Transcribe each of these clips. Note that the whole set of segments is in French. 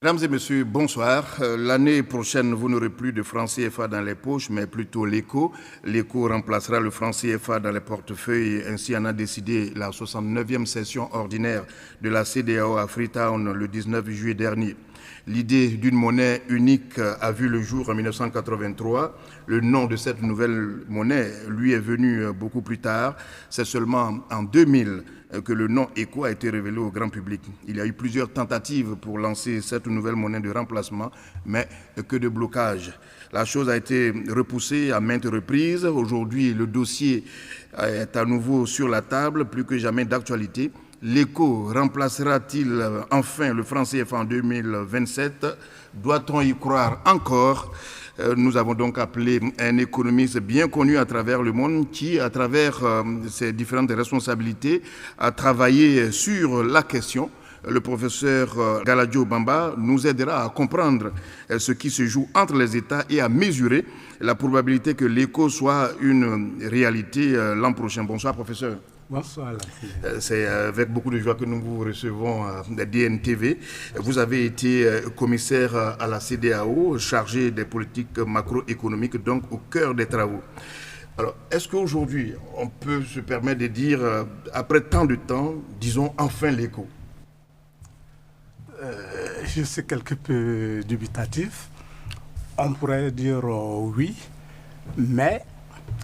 Mesdames et messieurs, bonsoir. L'année prochaine, vous n'aurez plus de francs CFA dans les poches, mais plutôt l'éco. L'éco remplacera le franc CFA dans les portefeuilles. Ainsi en a décidé la 69e session ordinaire de la CEDEAO à Freetown le 19 juillet dernier. L'idée d'une monnaie unique a vu le jour en 1983. Le nom de cette nouvelle monnaie, lui, est venu beaucoup plus tard. C'est seulement en 2000 que le nom ECO a été révélé au grand public. Il y a eu plusieurs tentatives pour lancer cette nouvelle monnaie de remplacement, mais que de blocage. La chose a été repoussée à maintes reprises. Aujourd'hui, le dossier est à nouveau sur la table, plus que jamais d'actualité. L'ECO remplacera-t-il enfin le franc CFA en 2027? Doit-on y croire encore? Nous avons donc appelé un économiste bien connu à travers le monde qui, à travers ses différentes responsabilités, a travaillé sur la question. Le professeur Galadjo Bamba nous aidera à comprendre ce qui se joue entre les États et à mesurer la probabilité que l'ECO soit une réalité l'an prochain. Bonsoir, professeur. Bonsoir. C'est avec beaucoup de joie que nous vous recevons à DNTV. Vous avez été commissaire à la CEDEAO, chargé des politiques macroéconomiques, donc au cœur des travaux. Alors, est-ce qu'aujourd'hui, on peut se permettre de dire, après tant de temps, disons enfin l'ECO? Je suis quelque peu dubitatif. On pourrait dire oui, mais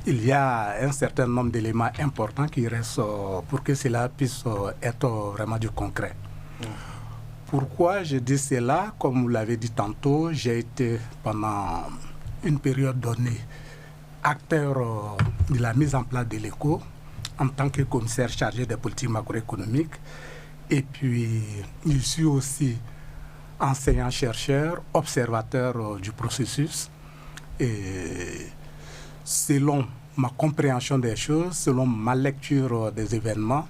il y a un certain nombre d'éléments importants qui restent pour que cela puisse être vraiment du concret. Pourquoi je dis cela? Comme vous l'avez dit tantôt, j'ai été pendant une période donnée acteur de la mise en place de l'ECO en tant que commissaire chargé des politiques macroéconomiques. Et puis, je suis aussi enseignant-chercheur, observateur du processus. Et selon ma compréhension des choses, selon ma lecture des événements,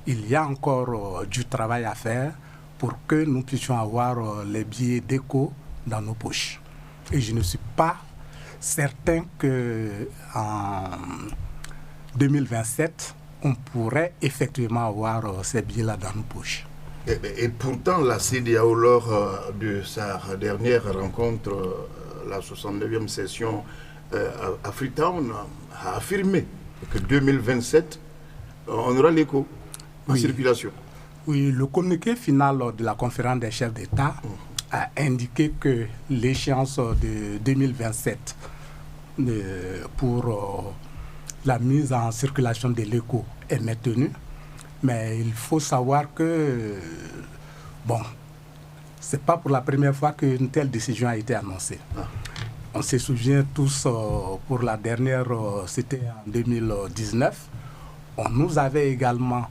il y a encore du travail à faire pour que nous puissions avoir les billets d'ECO dans nos poches. Et je ne suis pas certain qu'en 2027, on pourrait effectivement avoir ces billets-là dans nos poches. Et pourtant, la CEDEAO, lors de sa dernière rencontre, la 69e session à Freetown, a affirmé que 2027, on aura l'ECO en circulation. Oui, le communiqué final de la conférence des chefs d'État a indiqué que l'échéance de 2027 pour la mise en circulation de l'ECO est maintenue. Mais il faut savoir que, bon, ce n'est pas pour la première fois qu'une telle décision a été annoncée. On se souvient tous, pour la dernière, c'était en 2019, on nous avait également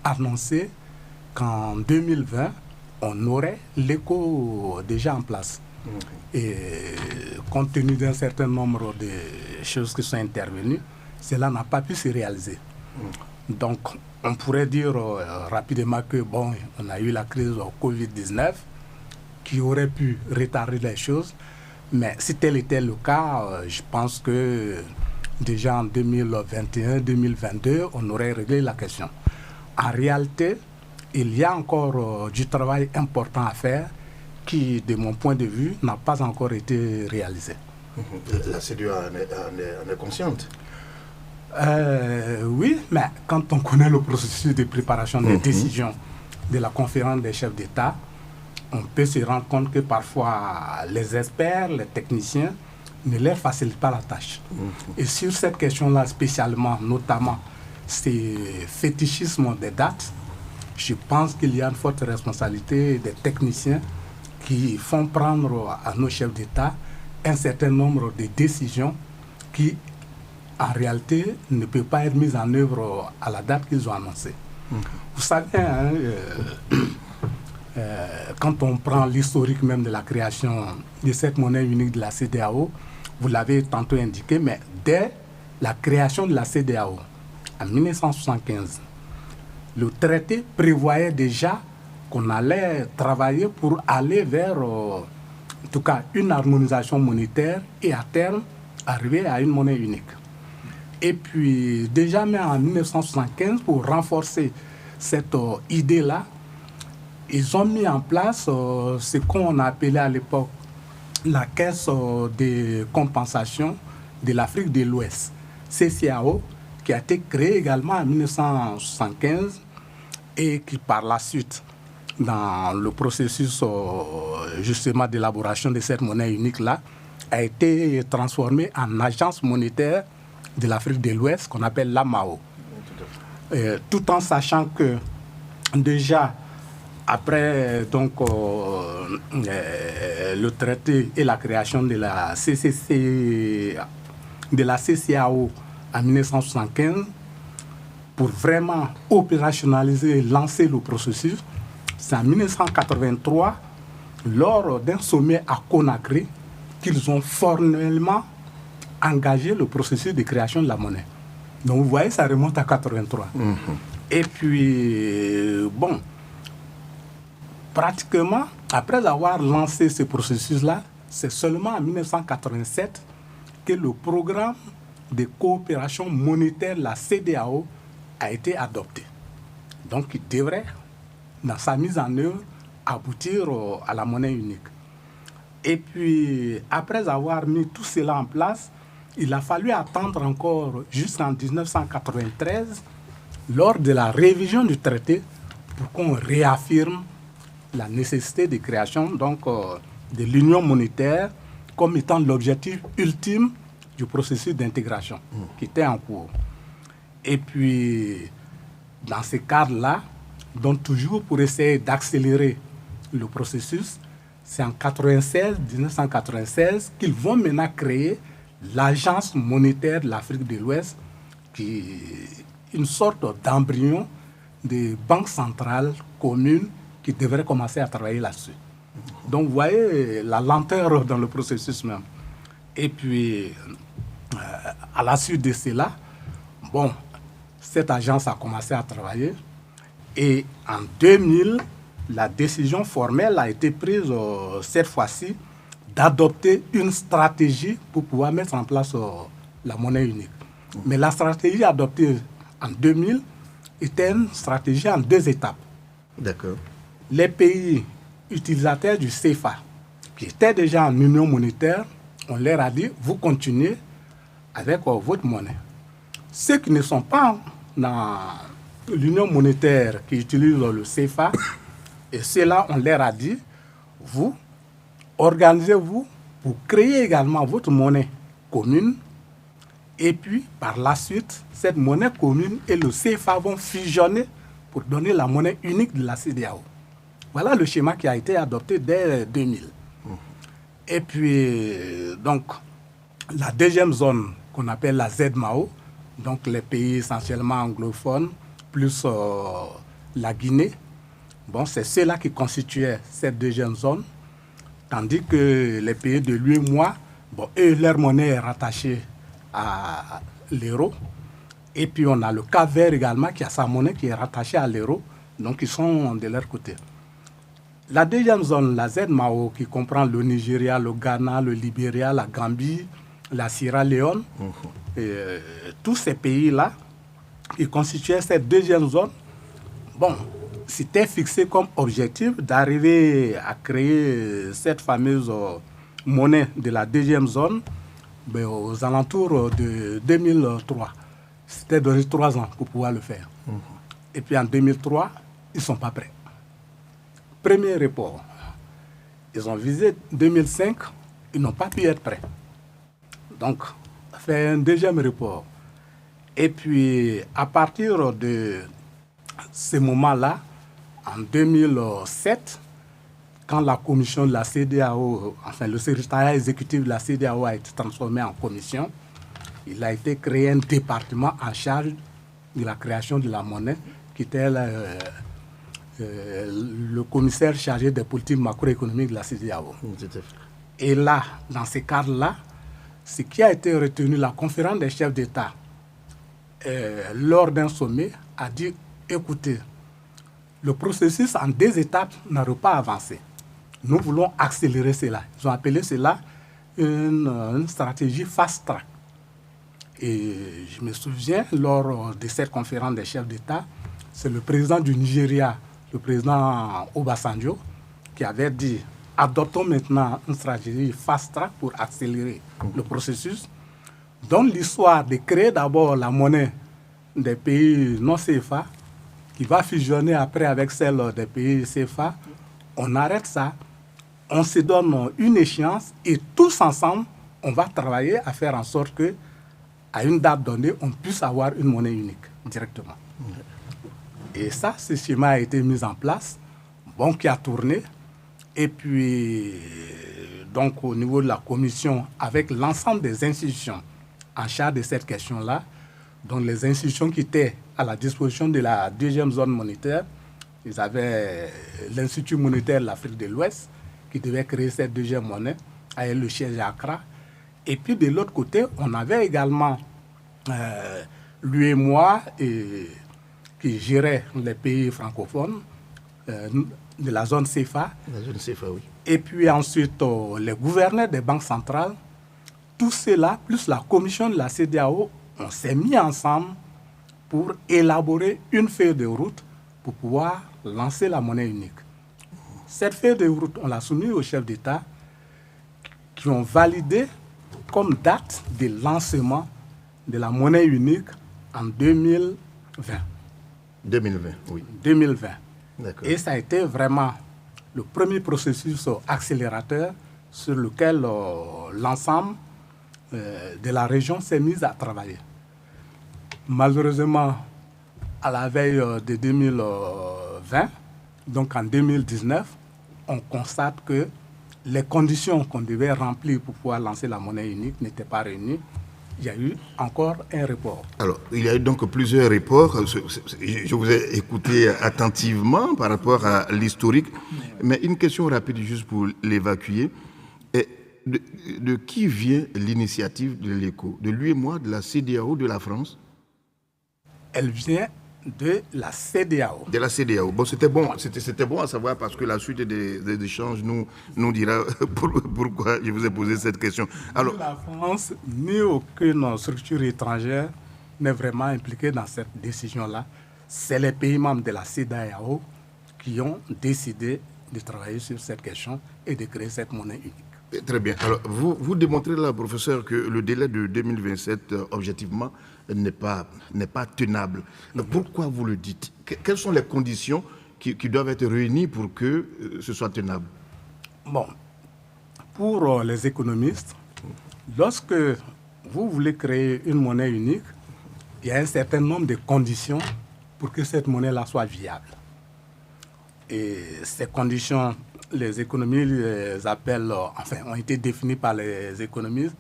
annoncé qu'en 2020, on aurait l'ECO déjà en place. Et compte tenu d'un certain nombre de choses qui sont intervenues, cela n'a pas pu se réaliser. Donc, on pourrait dire rapidement que, bon, on a eu la crise Covid-19 qui aurait pu retarder les choses. Mais si tel était le cas, je pense que déjà en 2021-2022, on aurait réglé la question. En réalité, il y a encore du travail important à faire qui, de mon point de vue, n'a pas encore été réalisé. La CEDEAO en est consciente? Oui, mais quand on connaît le processus de préparation des décisions de la conférence des chefs d'État, on peut se rendre compte que parfois les experts, les techniciens ne leur facilitent pas la tâche. Et sur cette question-là spécialement, notamment ces fétichismes des dates, je pense qu'il y a une forte responsabilité des techniciens qui font prendre à nos chefs d'État un certain nombre de décisions qui, en réalité, ne peuvent pas être mises en œuvre à la date qu'ils ont annoncée. Vous savez, hein, quand on prend l'historique même de la création de cette monnaie unique de la CEDEAO, vous l'avez tantôt indiqué, mais dès la création de la CEDEAO, en 1975, le traité prévoyait déjà qu'on allait travailler pour aller vers, en tout cas, une harmonisation monétaire et à terme, arriver à une monnaie unique. Et puis, déjà même en 1975, pour renforcer cette idée-là, ils ont mis en place ce qu'on a appelé à l'époque la Caisse de compensation de l'Afrique de l'Ouest, CCAO, qui a été créée également en 1975 et qui par la suite, dans le processus justement d'élaboration de cette monnaie unique-là, a été transformée en agence monétaire de l'Afrique de l'Ouest qu'on appelle l'AMAO. Tout en sachant que déjà, après donc, le traité et la création de la CCAO en 1975, pour vraiment opérationnaliser et lancer le processus, c'est en 1983, lors d'un sommet à Conakry, qu'ils ont formellement engagé le processus de création de la monnaie. Donc vous voyez, ça remonte à 83. Et puis, bon, pratiquement, après avoir lancé ce processus-là, c'est seulement en 1987 que le programme de coopération monétaire, la CEDEAO, a été adopté. Donc il devrait, dans sa mise en œuvre, aboutir à la monnaie unique. Et puis, après avoir mis tout cela en place, il a fallu attendre encore jusqu'en 1993, lors de la révision du traité, pour qu'on réaffirme la nécessité de création donc, de l'union monétaire comme étant l'objectif ultime du processus d'intégration qui était en cours. Et puis, dans ce cadre-là, donc toujours pour essayer d'accélérer le processus, c'est en 1996 qu'ils vont maintenant créer l'Agence monétaire de l'Afrique de l'Ouest, qui est une sorte d'embryon de banque centrale commune qui devrait commencer à travailler là-dessus. Donc vous voyez la lenteur dans le processus même. Et puis, à la suite de cela, bon, cette agence a commencé à travailler. Et en 2000, la décision formelle a été prise cette fois-ci d'adopter une stratégie pour pouvoir mettre en place la monnaie unique. Mais la stratégie adoptée en 2000 était une stratégie en 2 étapes. D'accord. Les pays utilisateurs du CFA, qui étaient déjà en union monétaire, on leur a dit, vous continuez avec votre monnaie. Ceux qui ne sont pas dans l'union monétaire, qui utilisent le CFA, et ceux-là, on leur a dit, vous, organisez-vous pour créer également votre monnaie commune. Et puis, par la suite, cette monnaie commune et le CFA vont fusionner pour donner la monnaie unique de la CEDEAO. Voilà le schéma qui a été adopté dès 2000. Et puis, donc, la deuxième zone qu'on appelle la ZMAO, donc les pays essentiellement anglophones, plus la Guinée, bon, c'est ceux-là qui constituaient cette deuxième zone. Tandis que les pays de l'UEMOA, bon, eux, leur monnaie est rattachée à l'euro. Et puis on a le Cap-Vert également qui a sa monnaie qui est rattachée à l'euro. Donc ils sont de leur côté. La deuxième zone, la ZMAO, qui comprend le Nigeria, le Ghana, le Libéria, la Gambie, la Sierra Leone, tous ces pays-là qui constituaient cette deuxième zone, bon, c'était fixé comme objectif d'arriver à créer cette fameuse monnaie de la deuxième zone aux alentours de 2003. C'était donné 3 ans pour pouvoir le faire. Et puis en 2003, ils ne sont pas prêts. Premier report. Ils ont visé 2005, ils n'ont pas pu être prêts. Donc, fait un deuxième report. Et puis, à partir de ce moment-là, en 2007, quand la commission de la CEDEAO, enfin le secrétariat exécutif de la CEDEAO a été transformé en commission, il a été créé un département en charge de la création de la monnaie, qui était le commissaire chargé des politiques macroéconomiques de la CEDEAO. Et là, dans ce cadre-là, ce qui a été retenu, la conférence des chefs d'État, lors d'un sommet, a dit, écoutez, le processus en 2 étapes n'aurait pas avancé. Nous voulons accélérer cela. Ils ont appelé cela une stratégie fast-track. Et je me souviens, lors de cette conférence des chefs d'État, c'est le président du Nigeria, le président Obasanjo, qui avait dit « Adoptons maintenant une stratégie fast-track pour accélérer le processus », dont l'histoire de créer d'abord la monnaie des pays non CFA, qui va fusionner après avec celle des pays CFA. On arrête ça, on se donne une échéance et tous ensemble, on va travailler à faire en sorte que, à une date donnée, on puisse avoir une monnaie unique directement. Et ça, ce schéma a été mis en place, bon, qui a tourné. Et puis, donc, au niveau de la commission, avec l'ensemble des institutions en charge de cette question-là, donc les institutions qui étaient à la disposition de la deuxième zone monétaire, ils avaient l'Institut monétaire de l'Afrique de l'Ouest, qui devait créer cette deuxième monnaie, avec le siège à Accra. Et puis, de l'autre côté, on avait également l'UEMOA qui gérait les pays francophones de la zone CFA. La zone CFA, oui. Et puis ensuite, les gouverneurs des banques centrales. Tout cela, plus la commission de la CEDEAO, on s'est mis ensemble pour élaborer une feuille de route pour pouvoir lancer la monnaie unique. Cette feuille de route, on l'a soumise aux chefs d'État qui ont validé comme date de lancement de la monnaie unique en 2020. 2020, oui. 2020. D'accord. Et ça a été vraiment le premier processus accélérateur sur lequel l'ensemble de la région s'est mis à travailler. Malheureusement, à la veille de 2020, donc en 2019, on constate que les conditions qu'on devait remplir pour pouvoir lancer la monnaie unique n'étaient pas réunies. Il y a eu encore un report. Alors, il y a eu donc plusieurs reports. Je vous ai écouté attentivement par rapport à l'historique. Mais une question rapide juste pour l'évacuer. De qui vient l'initiative de l'ECO? De l'UEMOA, de la CEDEAO, de la France? Elle vient de la CEDEAO. De la CEDEAO. Bon, c'était bon à savoir parce que la suite des échanges nous dira pourquoi je vous ai posé cette question. Alors, ni la France, ni aucune structure étrangère n'est vraiment impliquée dans cette décision-là. C'est les pays membres de la CEDEAO qui ont décidé de travailler sur cette question et de créer cette monnaie unique. Très bien. Alors, vous démontrez là, professeur, que le délai de 2027, objectivement, n'est pas tenable. Pourquoi vous le dites? Quelles sont les conditions qui doivent être réunies pour que ce soit tenable? Bon, pour les économistes, lorsque vous voulez créer une monnaie unique, il y a un certain nombre de conditions pour que cette monnaie-là soit viable. Et ces conditions, les économistes les appellent, ont été définies par les économistes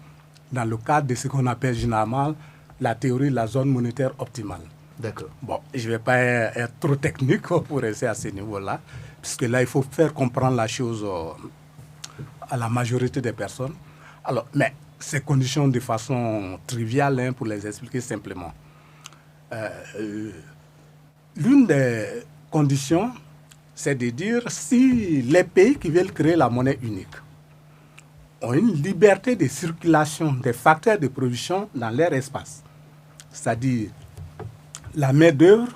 dans le cadre de ce qu'on appelle généralement la théorie de la zone monétaire optimale. D'accord. Bon, je ne vais pas être trop technique pour rester à ce niveau-là, puisque là, il faut faire comprendre la chose à la majorité des personnes. Alors, mais ces conditions de façon triviale, pour les expliquer simplement. L'une des conditions, c'est de dire si les pays qui veulent créer la monnaie unique ont une liberté de circulation des facteurs de production dans leur espace, c'est-à-dire la main-d'œuvre,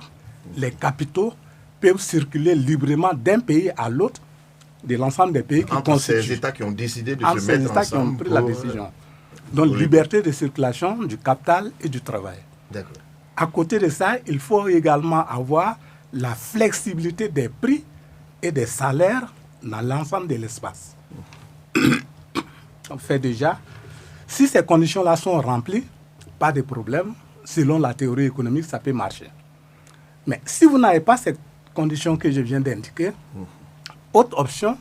les capitaux peuvent circuler librement d'un pays à l'autre de l'ensemble des pays qui constituent. Ces États qui ont décidé de entre se ces mettre États ensemble qui ont pris la décision. Donc, oui. Liberté de circulation du capital et du travail. D'accord. À côté de ça, il faut également avoir la flexibilité des prix et des salaires dans l'ensemble de l'espace. On fait déjà, si ces conditions-là sont remplies, pas de problème, selon la théorie économique, ça peut marcher. Mais si vous n'avez pas cette condition que je viens d'indiquer, autre option,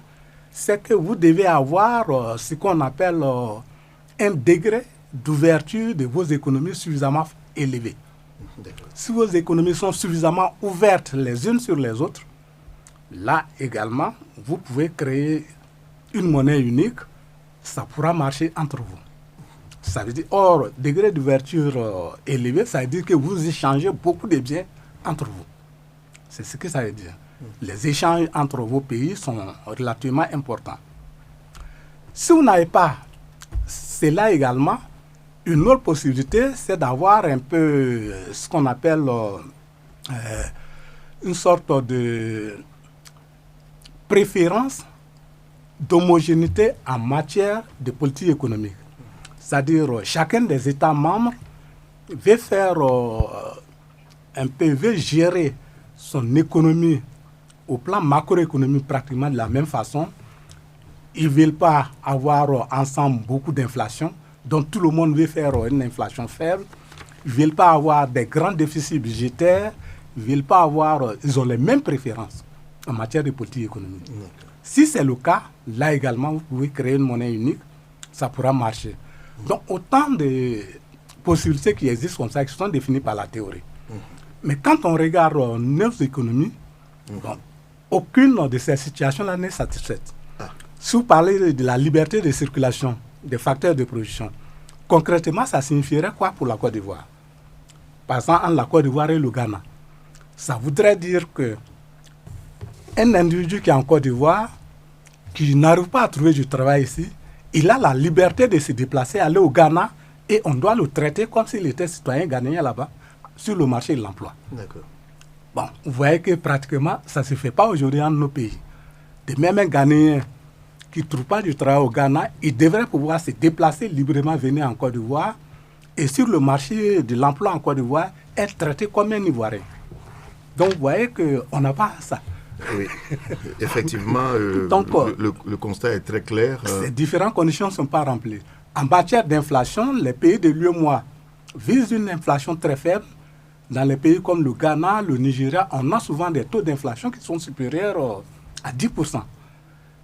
c'est que vous devez avoir ce qu'on appelle un degré d'ouverture de vos économies suffisamment élevé. Si vos économies sont suffisamment ouvertes les unes sur les autres, là également, vous pouvez créer une monnaie unique, ça pourra marcher entre vous. Ça veut dire, or, degré d'ouverture élevé, ça veut dire que vous échangez beaucoup de biens entre vous. C'est ce que ça veut dire. Les échanges entre vos pays sont relativement importants. Si vous n'avez pas cela également, une autre possibilité, c'est d'avoir un peu ce qu'on appelle une sorte de préférence d'homogénéité en matière de politique économique. C'est-à-dire, chacun des États membres veut faire veut gérer son économie au plan macroéconomique pratiquement de la même façon. Ils ne veulent pas avoir ensemble beaucoup d'inflation, donc tout le monde veut faire une inflation faible. Ils ne veulent pas avoir des grands déficits budgétaires. Ils ont les mêmes préférences en matière de politique économique. Si c'est le cas, là également, vous pouvez créer une monnaie unique, ça pourra marcher. Donc, autant de possibilités qui existent comme ça, qui sont définies par la théorie. Mais quand on regarde nos économies, bon, aucune de ces situations-là n'est satisfaite. Si vous parlez de la liberté de circulation des facteurs de production, concrètement, ça signifierait quoi pour la Côte d'Ivoire? Par exemple, entre la Côte d'Ivoire et le Ghana. Ça voudrait dire qu'un individu qui est en Côte d'Ivoire, qui n'arrive pas à trouver du travail ici, il a la liberté de se déplacer, aller au Ghana, et on doit le traiter comme s'il était citoyen ghanéen là-bas, sur le marché de l'emploi. D'accord. Bon, vous voyez que pratiquement, ça ne se fait pas aujourd'hui dans nos pays. De même, un Ghanéen qui ne trouve pas du travail au Ghana, il devrait pouvoir se déplacer librement, venir en Côte d'Ivoire, et sur le marché de l'emploi en Côte d'Ivoire, être traité comme un Ivoirien. Donc, vous voyez qu'on n'a pas ça. Oui, effectivement, donc, le constat est très clair. Ces différentes conditions ne sont pas remplies. En matière d'inflation, les pays de l'UEMOA visent une inflation très faible. Dans les pays comme le Ghana, le Nigeria, on a souvent des taux d'inflation qui sont supérieurs à 10%.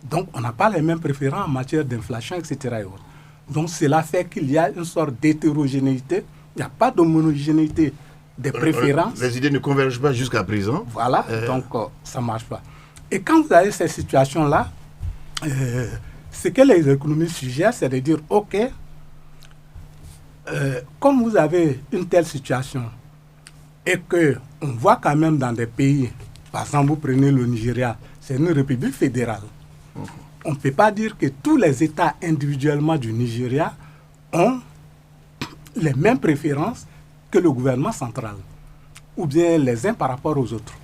Donc, on n'a pas les mêmes préférences en matière d'inflation, etc. Et autres. Donc, cela fait qu'il y a une sorte d'hétérogénéité. Il n'y a pas d'homogénéité des préférences. Les idées ne convergent pas jusqu'à présent. Voilà, donc ça ne marche pas. Et quand vous avez ces situations-là, ce que les économistes suggèrent, c'est de dire, OK, comme vous avez une telle situation et qu'on voit quand même dans des pays, par exemple, vous prenez le Nigeria, c'est une république fédérale. On ne peut pas dire que tous les États individuellement du Nigeria ont les mêmes préférences que le gouvernement central, ou bien les uns par rapport aux autres.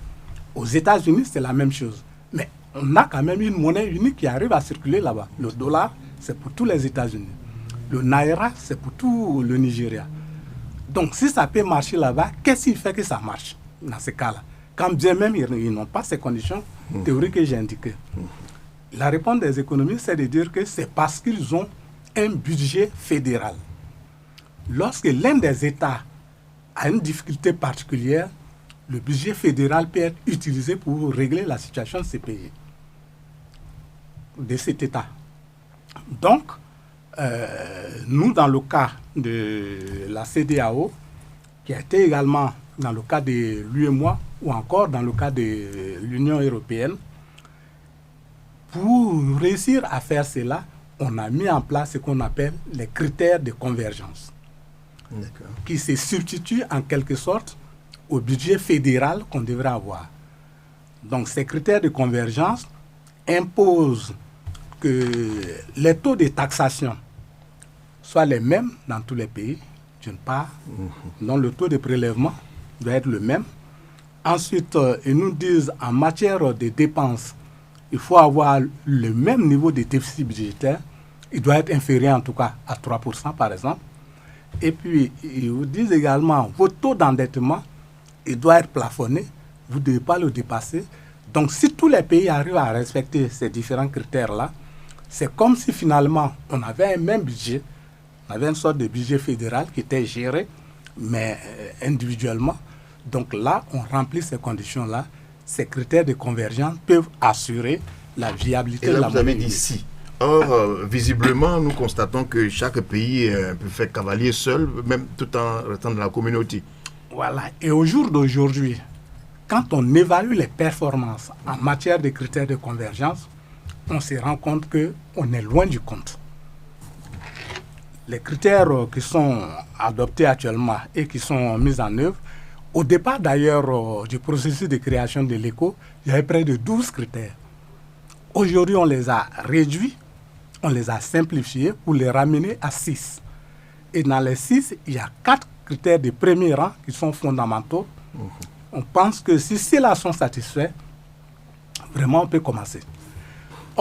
Aux États-Unis, c'est la même chose. Mais on a quand même une monnaie unique qui arrive à circuler là-bas. Le dollar, c'est pour tous les États-Unis. Le naira, c'est pour tout le Nigeria. Donc, si ça peut marcher là-bas, qu'est-ce qui fait que ça marche dans ces cas-là? Quand bien même ils n'ont pas ces conditions théoriques que j'ai indiquées. La réponse des économistes, c'est de dire que c'est parce qu'ils ont un budget fédéral. Lorsque l'un des États a une difficulté particulière, le budget fédéral peut être utilisé pour régler la situation de ces pays, de cet État. Donc, nous, dans le cas de la CEDEAO, qui a été également dans le cas de l'UEMOA ou encore dans le cas de l'Union européenne, pour réussir à faire cela, on a mis en place ce qu'on appelle les critères de convergence, qui se substituent en quelque sorte au budget fédéral qu'on devrait avoir. Donc ces critères de convergence imposent que les taux de taxation soient les mêmes dans tous les pays, d'une part, donc le taux de prélèvement doit être le même. Ensuite, ils nous disent en matière de dépenses, il faut avoir le même niveau de déficit budgétaire. Il doit être inférieur en tout cas à 3% par exemple. Et puis, ils vous disent également, votre taux d'endettement, il doit être plafonné. Vous ne devez pas le dépasser. Donc, si tous les pays arrivent à respecter ces différents critères-là, c'est comme si finalement, on avait un même budget. On avait une sorte de budget fédéral qui était géré, mais individuellement. Donc là, on remplit ces conditions-là. Ces critères de convergence peuvent assurer la viabilité de la monnaie. Vous avez dit si. Or, visiblement, nous constatons que chaque pays peut faire cavalier seul, même tout en restant dans la communauté. Voilà. Et au jour d'aujourd'hui, quand on évalue les performances en matière de critères de convergence, on se rend compte qu'on est loin du compte. Les critères qui sont adoptés actuellement et qui sont mis en œuvre, au départ d'ailleurs du processus de création de l'ECO, il y avait près de 12 critères. Aujourd'hui, on les a réduits, on les a simplifiés pour les ramener à 6. Et dans les 6, il y a 4 critères de premier rang qui sont fondamentaux. On pense que si ceux-là sont satisfaits, vraiment on peut commencer.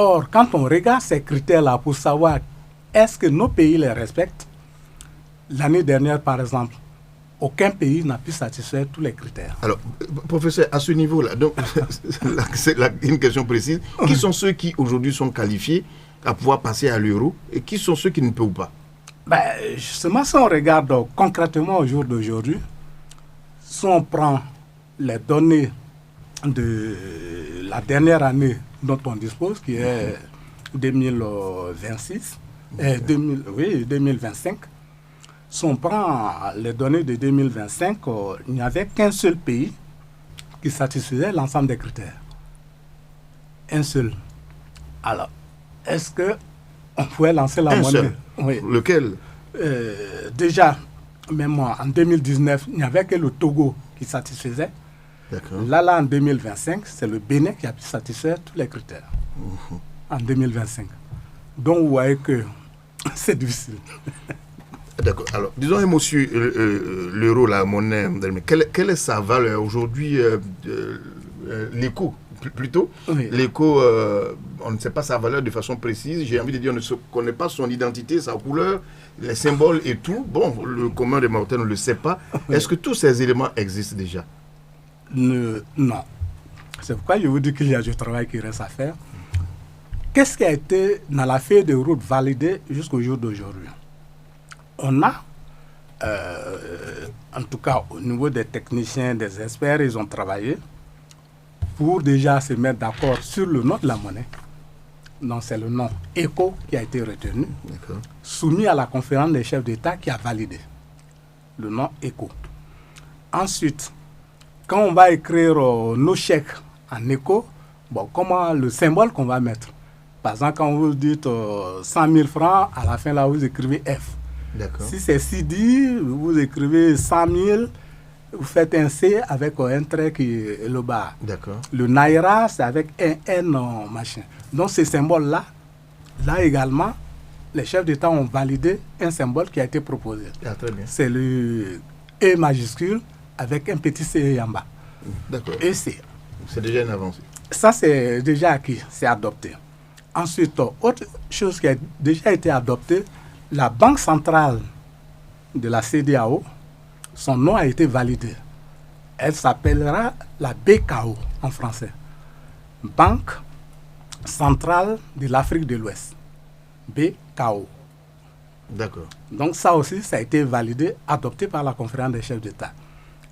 Or, quand on regarde ces critères-là pour savoir est-ce que nos pays les respectent, l'année dernière, par exemple, aucun pays n'a pu satisfaire tous les critères. Alors, professeur, à ce niveau-là, donc, c'est une question précise. Qui sont ceux qui aujourd'hui sont qualifiés à pouvoir passer à l'euro et qui sont ceux qui ne peuvent pas? Justement, si on regarde concrètement au jour d'aujourd'hui, si on prend les données de la dernière année dont on dispose, qui est 2025, si on prend les données de 2025, il n'y avait qu'un seul pays qui satisfaisait l'ensemble des critères. Un seul. Alors, est-ce qu'on pouvait lancer la monnaie? Seul. Oui. Lequel? Déjà, même moi, en 2019, il n'y avait que le Togo qui satisfaisait. D'accord. Là, en 2025, c'est le Bénin qui a pu satisfaire tous les critères. En 2025. Donc, vous voyez que c'est difficile. D'accord. Alors, disons un mot sur l'euro, la monnaie. Quelle est sa valeur aujourd'hui? L'écho, plutôt. Oui. L'écho, on ne sait pas sa valeur de façon précise. J'ai envie de dire, on ne connaît pas son identité, sa couleur, les symboles et tout. Bon, le commun des mortels ne le sait pas. Oui. Est-ce que tous ces éléments existent déjà? Non. C'est pourquoi je vous dis qu'il y a du travail qui reste à faire. Qu'est-ce qui a été dans la feuille de route validée jusqu'au jour d'aujourd'hui? On a, en tout cas au niveau des techniciens, des experts, ils ont travaillé pour déjà se mettre d'accord sur le nom de la monnaie. Donc c'est le nom ECO qui a été retenu, soumis à la conférence des chefs d'État qui a validé le nom ECO. Ensuite, quand on va écrire nos chèques en ECO, comment le symbole qu'on va mettre? Par exemple, quand vous dites 100 000 francs, à la fin là, vous écrivez F. Si c'est CD, vous écrivez 100 000, vous faites un C avec un trait qui est le bas. Le Naira, c'est avec un N machin. Donc ces symboles-là, là également, les chefs d'État ont validé un symbole qui a été proposé. C'est le E majuscule avec un petit C en bas. Et C. C'est déjà une avancée. Ça, c'est déjà acquis, c'est adopté. Ensuite, autre chose qui a déjà été adoptée, la Banque centrale de la CEDEAO, son nom a été validé. Elle s'appellera la BKO en français. Banque centrale de l'Afrique de l'Ouest. BKO. D'accord. Donc ça aussi, ça a été validé, adopté par la conférence des chefs d'État.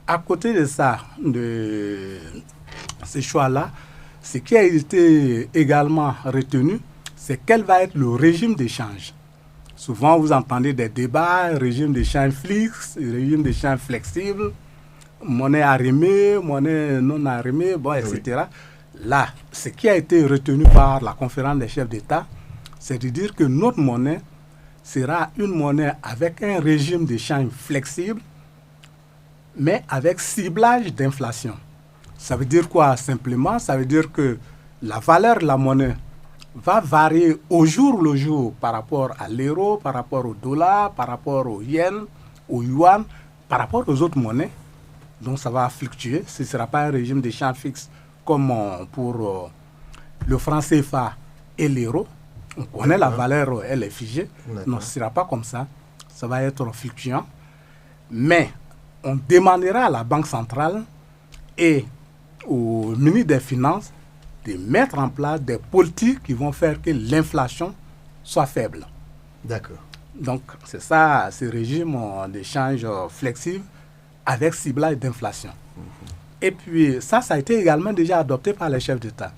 À côté de ça, de ces choix-là, ce qui a été également retenu, c'est quel va être le régime d'échange. Souvent, vous entendez des débats, régime d'échange fixe, régime d'échange flexible, monnaie arrimée, monnaie non arrimée, etc. Là, ce qui a été retenu par la conférence des chefs d'État, c'est de dire que notre monnaie sera une monnaie avec un régime d'échange flexible, mais avec ciblage d'inflation. Ça veut dire quoi simplement? Ça veut dire que la valeur de la monnaie va varier au jour le jour par rapport à l'euro, par rapport au dollar, par rapport au yen, au yuan, par rapport aux autres monnaies. Donc ça va fluctuer. Ce ne sera pas un régime d'échange fixe comme pour le franc CFA et l'euro. On connaît la valeur, elle est figée. Non, ce ne sera pas comme ça. Ça va être fluctuant. Mais on demandera à la Banque centrale et au ministre des Finances de mettre en place des politiques qui vont faire que l'inflation soit faible. D'accord. Donc, c'est ça, ce régime d'échange flexible avec ciblage d'inflation. Et puis, ça a été également déjà adopté par les chefs d'État.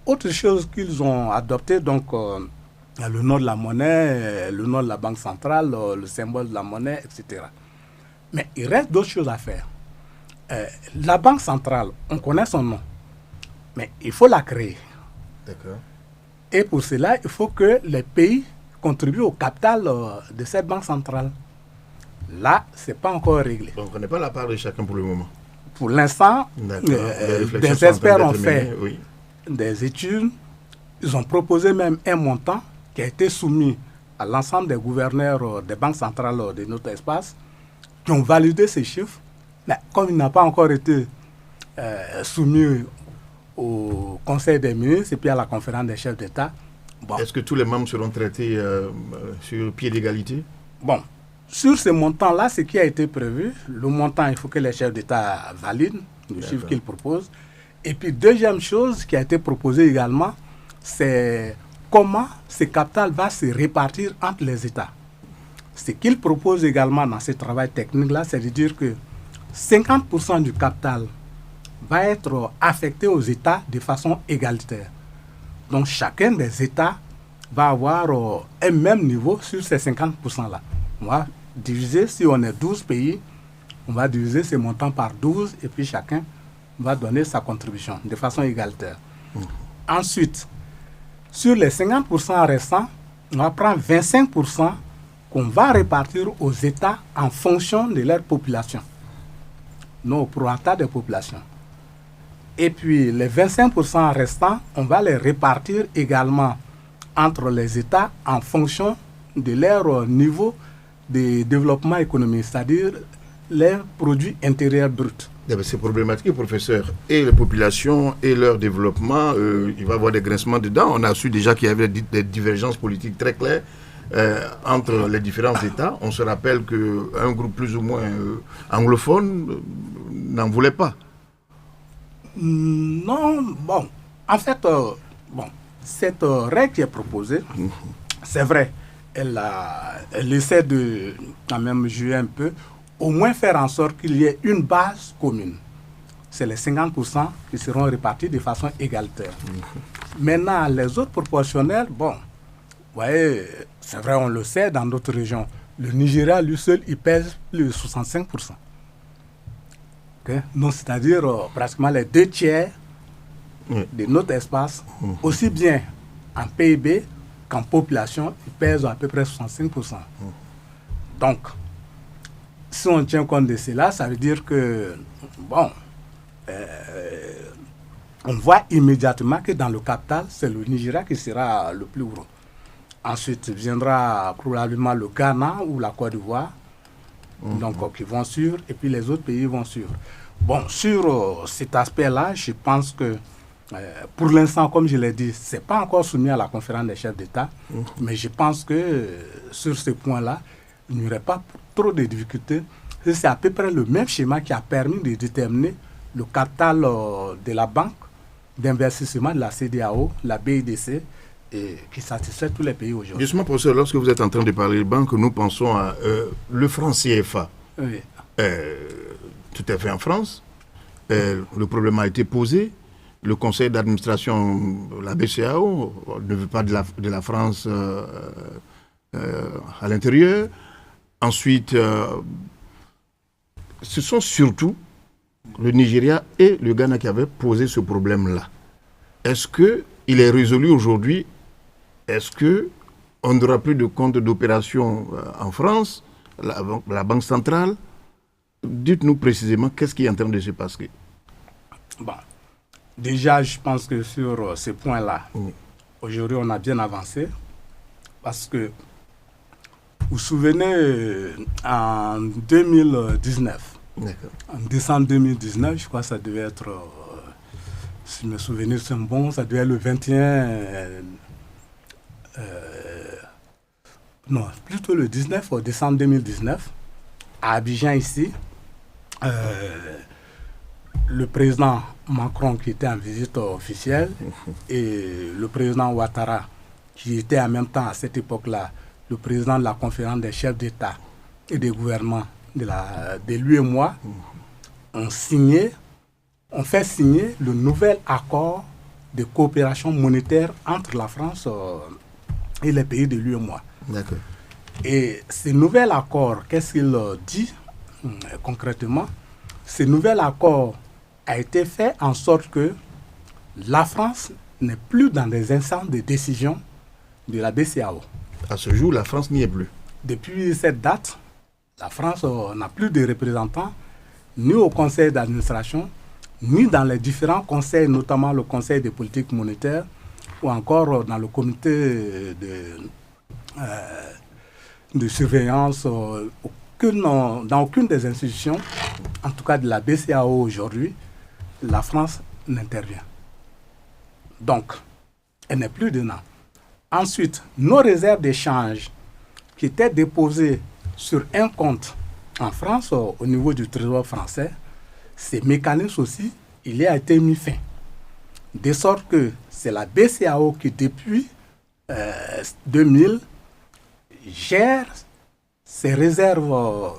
Autre chose qu'ils ont adopté, donc, le nom de la monnaie, le nom de la banque centrale, le symbole de la monnaie, etc. Mais il reste d'autres choses à faire. La banque centrale, on connaît son nom, mais il faut la créer. D'accord. Et pour cela, il faut que les pays contribuent au capital de cette banque centrale. Là, ce n'est pas encore réglé. Donc, on n'est pas la part de chacun pour le moment. Pour l'instant, des experts ont fait des études. Ils ont proposé même un montant qui a été soumis à l'ensemble des gouverneurs des banques centrales de notre espace, qui ont validé ces chiffres. Mais comme il n'a pas encore été soumis au Conseil des ministres et puis à la conférence des chefs d'État. Bon. Est-ce que tous les membres seront traités sur pied d'égalité? Bon, sur ce montant-là, ce qui a été prévu, le montant, il faut que les chefs d'État valident le chiffre qu'ils proposent. Et puis, deuxième chose qui a été proposée également, c'est comment ce capital va se répartir entre les États. Ce qu'ils proposent également dans ce travail technique-là, c'est de dire que 50% du capital va être affecté aux États de façon égalitaire. Donc, chacun des États va avoir un même niveau sur ces 50%-là. On va diviser, si on est 12 pays, on va diviser ce montant par 12 et puis chacun va donner sa contribution de façon égalitaire. Ensuite, sur les 50% restants, on va prendre 25% qu'on va répartir aux États en fonction de leur population, non au prorata des populations. Et puis les 25% restants, on va les répartir également entre les États en fonction de leur niveau de développement économique, c'est-à-dire les produits intérieurs bruts. C'est problématique, professeur. Et les populations et leur développement, il va y avoir des grincements dedans. On a su déjà qu'il y avait des divergences politiques très claires entre les différents États. On se rappelle qu'un groupe plus ou moins anglophone n'en voulait pas. Non, bon. En fait, cette règle qui est proposée, c'est vrai, elle essaie de quand même jouer un peu, au moins faire en sorte qu'il y ait une base commune. C'est les 50% qui seront répartis de façon égalitaire. Maintenant, les autres proportionnels, bon, vous voyez, c'est vrai, on le sait, dans d'autres régions, le Nigeria, lui seul, il pèse plus de 65%. Okay? Donc, c'est-à-dire pratiquement les 2/3 de notre espace, aussi bien en PIB qu'en population, il pèse à peu près 65%. Donc, si on tient compte de cela, ça veut dire que, bon, on voit immédiatement que dans le capital, c'est le Nigeria qui sera le plus gros. Ensuite viendra probablement le Ghana ou la Côte d'Ivoire, donc qui vont suivre, et puis les autres pays vont suivre. Bon, sur cet aspect-là, je pense que pour l'instant, comme je l'ai dit, ce n'est pas encore soumis à la conférence des chefs d'État, mais je pense que sur ce point-là, il n'y aurait pas trop de difficultés. C'est à peu près le même schéma qui a permis de déterminer le capital de la banque d'investissement de la CEDEAO, la BIDC, et qui satisfait tous les pays aujourd'hui. Justement, professeur, lorsque vous êtes en train de parler de banque, nous pensons à le franc CFA. Oui. Tout à fait en France. Le problème a été posé. Le conseil d'administration, la BCEAO, ne veut pas de la France à l'intérieur. Ensuite, ce sont surtout le Nigeria et le Ghana qui avaient posé ce problème-là. Est-ce qu'il est résolu aujourd'hui? Est-ce qu'on n'aura plus de compte d'opération en France, la Banque centrale? Dites-nous précisément qu'est-ce qui est en train de se passer. Bon, déjà, je pense que sur ce point-là, aujourd'hui, on a bien avancé parce que vous vous souvenez, en 2019, en décembre 2019, je crois que ça devait être, si mes souvenirs sont bons, ça devait être le 21, non, plutôt le 19 décembre 2019, à Abidjan ici, le président Macron qui était en visite officielle et le président Ouattara qui était en même temps à cette époque-là le président de la conférence des chefs d'État et des gouvernements de l'UEMOA ont fait signer le nouvel accord de coopération monétaire entre la France et les pays de l'UEMOA. D'accord. Et ce nouvel accord, qu'est-ce qu'il dit concrètement? Ce nouvel accord a été fait en sorte que la France n'est plus dans des instances de décision de la BCEAO. À ce jour, la France n'y est plus. Depuis cette date, la France n'a plus de représentants ni au conseil d'administration, ni dans les différents conseils, notamment le conseil de politique monétaire, ou encore dans le comité de surveillance. Dans aucune des institutions, en tout cas de la BCEAO aujourd'hui, la France n'intervient. Donc, elle n'est plus dedans. Ensuite, nos réserves d'échange qui étaient déposées sur un compte en France, au niveau du Trésor français, ces mécanismes aussi, il y a été mis fin. De sorte que c'est la BCEAO qui, depuis 2000, gère ses réserves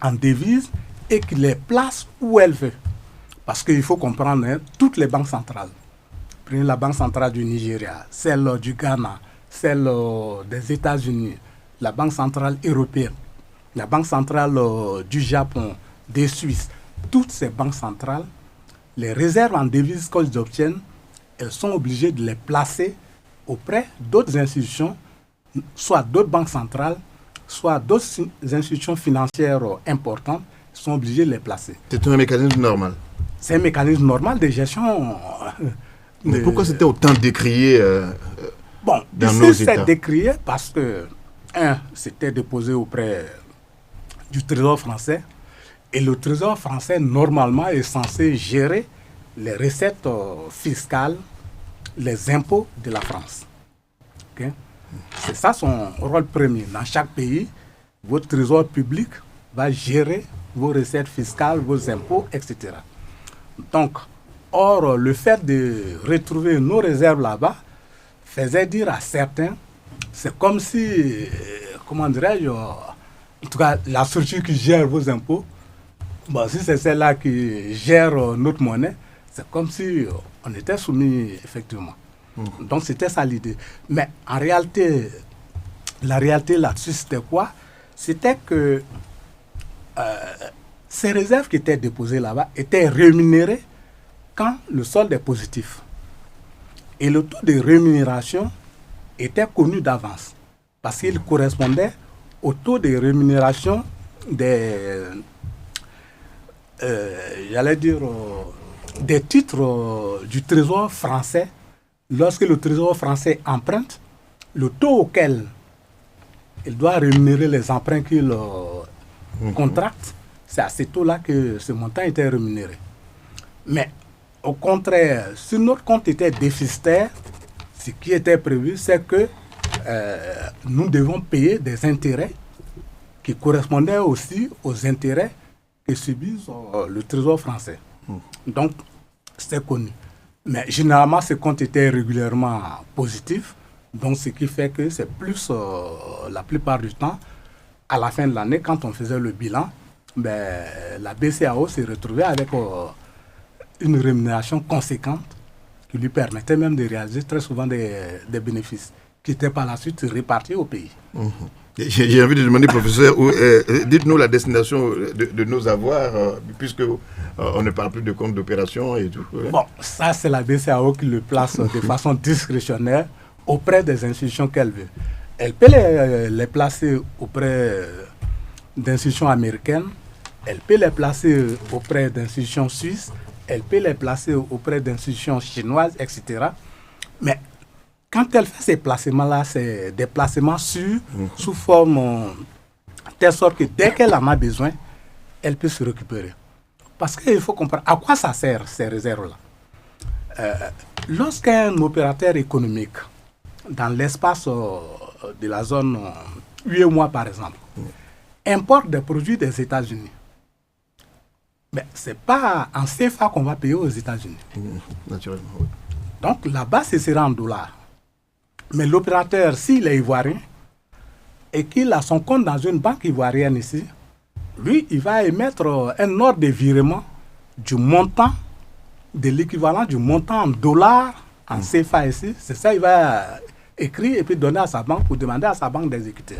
en devises et qui les place où elle veut. Parce qu'il faut comprendre, hein, toutes les banques centrales, prenez la Banque centrale du Nigeria, celle du Ghana, celle des États-Unis, la Banque centrale européenne, la Banque centrale du Japon, des Suisses, toutes ces banques centrales, les réserves en devises qu'elles obtiennent, elles sont obligées de les placer auprès d'autres institutions, soit d'autres banques centrales, soit d'autres institutions financières importantes, sont obligées de les placer. C'est un mécanisme normal. C'est un mécanisme normal de gestion. Mais pourquoi c'était autant décrié dans nos États? C'est décrié parce que, c'était déposé auprès du Trésor français. Et le Trésor français, normalement, est censé gérer les recettes fiscales, les impôts de la France. Okay? C'est ça son rôle premier. Dans chaque pays, votre Trésor public va gérer vos recettes fiscales, vos impôts, etc. Donc, or, le fait de retrouver nos réserves là-bas faisait dire à certains, c'est comme si, comment dirais-je, en tout cas, la structure qui gère vos impôts, bon, si c'est celle-là qui gère notre monnaie, c'est comme si on était soumis, effectivement. Donc, c'était ça l'idée. Mais en réalité, la réalité là-dessus, c'était quoi? C'était que ces réserves qui étaient déposées là-bas étaient rémunérées quand le solde est positif. Et le taux de rémunération était connu d'avance parce qu'il correspondait au taux de rémunération des, des titres du Trésor français. Lorsque le Trésor français emprunte, le taux auquel il doit rémunérer les emprunts qu'il contracte, c'est à ce taux-là que ce montant était rémunéré. Mais au contraire, si notre compte était déficitaire, ce qui était prévu, c'est que nous devons payer des intérêts qui correspondaient aussi aux intérêts que subissent le Trésor français. Donc, c'est connu. Mais généralement, ce compte était régulièrement positif, donc ce qui fait que c'est plus, la plupart du temps, à la fin de l'année, quand on faisait le bilan, la BCEAO s'est retrouvée avec une rémunération conséquente qui lui permettait même de réaliser très souvent des bénéfices qui étaient par la suite répartis au pays. J'ai envie de demander, professeur, dites-nous la destination de nos avoirs, puisque on ne parle plus de compte d'opération et tout. Bon, ça c'est la BCEAO qui le place de façon discrétionnaire auprès des institutions qu'elle veut. Elle peut les placer auprès d'institutions américaines, elle peut les placer auprès d'institutions suisses, elle peut les placer auprès d'institutions chinoises, etc. Mais quand elle fait ces placements-là, c'est des placements sûrs, sous forme telle sorte que dès qu'elle en a besoin, elle peut se récupérer. Parce qu'il faut comprendre à quoi ça sert, ces réserves-là. Lorsqu'un opérateur économique, dans l'espace de la zone UEMOA par exemple, importe des produits des États-Unis, mais ce n'est pas en CFA qu'on va payer aux États-Unis. Naturellement, oui. Donc là-bas, ce sera en dollars. Mais l'opérateur, s'il est ivoirien et qu'il a son compte dans une banque ivoirienne ici, lui, il va émettre un ordre de virement du montant, de l'équivalent du montant en dollars, en CFA ici. C'est ça, il va écrire et puis donner à sa banque pour demander à sa banque d'exécuter.